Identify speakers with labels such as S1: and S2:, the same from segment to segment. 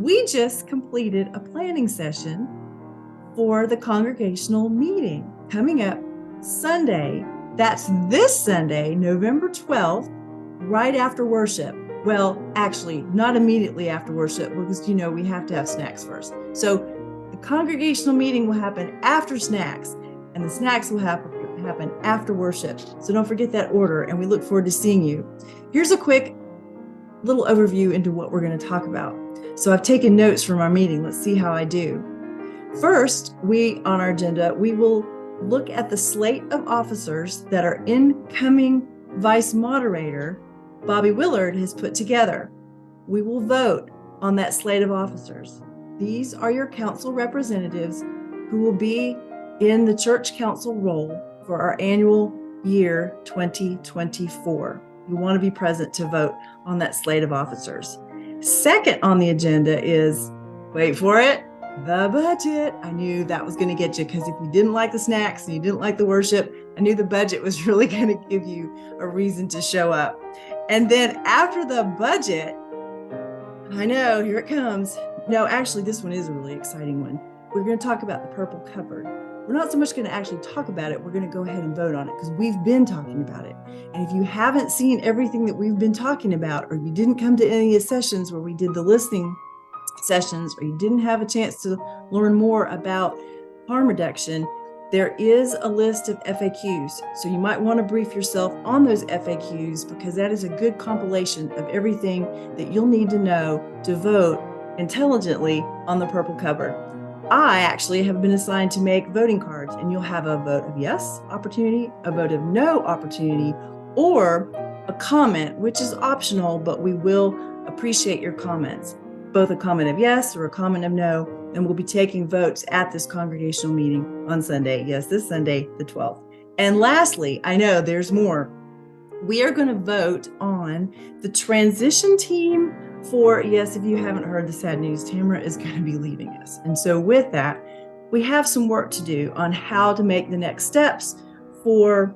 S1: We just completed a planning session for the congregational meeting coming up Sunday. That's this Sunday, November 12th, right after worship. Well, actually, not immediately after worship, because we have to have snacks first. So the congregational meeting will happen after snacks, and the snacks will happen after worship. So don't forget that order, and we look forward to seeing you. Here's a quick little overview into what we're going to talk about. So I've taken notes from our meeting. Let's see how I do. First, on our agenda, we will look at the slate of officers that our incoming vice moderator, Bobby Willard, has put together. We will vote on that slate of officers. These are your council representatives who will be in the church council role for our annual year 2024. You want to be present to vote on that slate of officers. Second on the agenda is, wait for it, the budget. I knew that was going to get you, because if you didn't like the snacks and you didn't like the worship, I knew the budget was really going to give you a reason to show up. And then after the budget, I know, here it comes. No, actually, this one is a really exciting one. We're going to talk about the purple cupboard. We're not so much going to actually talk about it. We're going to go ahead and vote on it, because we've been talking about it. And if you haven't seen everything that we've been talking about, or you didn't come to any of the sessions where we did the listening sessions, or you didn't have a chance to learn more about harm reduction, there is a list of FAQs. So you might want to brief yourself on those FAQs, because that is a good compilation of everything that you'll need to know to vote intelligently on the purple cupboard. I actually have been assigned to make voting cards, and you'll have a vote of yes opportunity, a vote of no opportunity, or a comment, which is optional, but we will appreciate your comments. Both a comment of yes or a comment of no, and we'll be taking votes at this congregational meeting on Sunday. Yes, this Sunday, the 12th. And lastly, I know there's more. We are going to vote on the transition team for, yes, if you haven't heard the sad news, Tamara is going to be leaving us. And so with that, we have some work to do on how to make the next steps for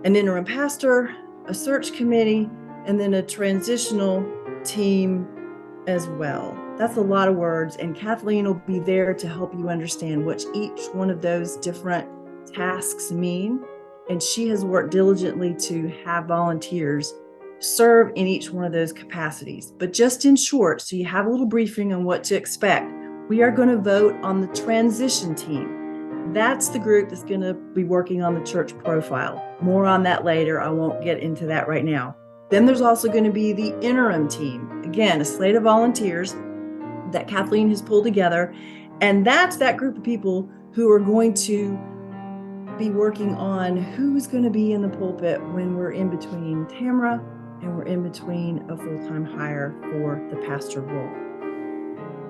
S1: an interim pastor, a search committee, and then a transitional team as well. That's a lot of words, and Kathleen will be there to help you understand what each one of those different tasks mean. And she has worked diligently to have volunteers serve in each one of those capacities. But just in short, so you have a little briefing on what to expect, we are going to vote on the transition team. That's the group that's going to be working on the church profile. More on that later. I won't get into that right now. Then there's also going to be the interim team. Again, a slate of volunteers that Kathleen has pulled together. And that's that group of people who are going to be working on who's going to be in the pulpit when we're in between Tamara and we're in between a full-time hire for the pastor role.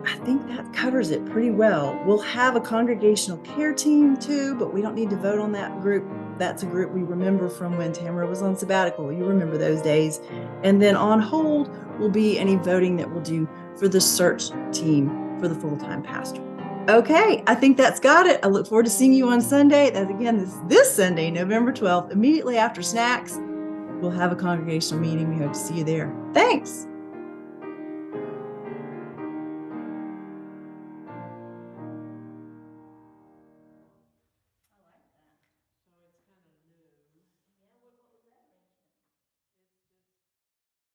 S1: I think that covers it pretty well. We'll have a congregational care team too, but we don't need to vote on that group. That's a group we remember from when Tamara was on sabbatical. You remember those days. And then on hold will be any voting that we'll do for the search team for the full-time pastor. Okay, I think that's got it. I look forward to seeing you on Sunday. That's again this Sunday, November 12th, immediately after snacks. We'll have a congregational meeting. We hope to see you there. Thanks.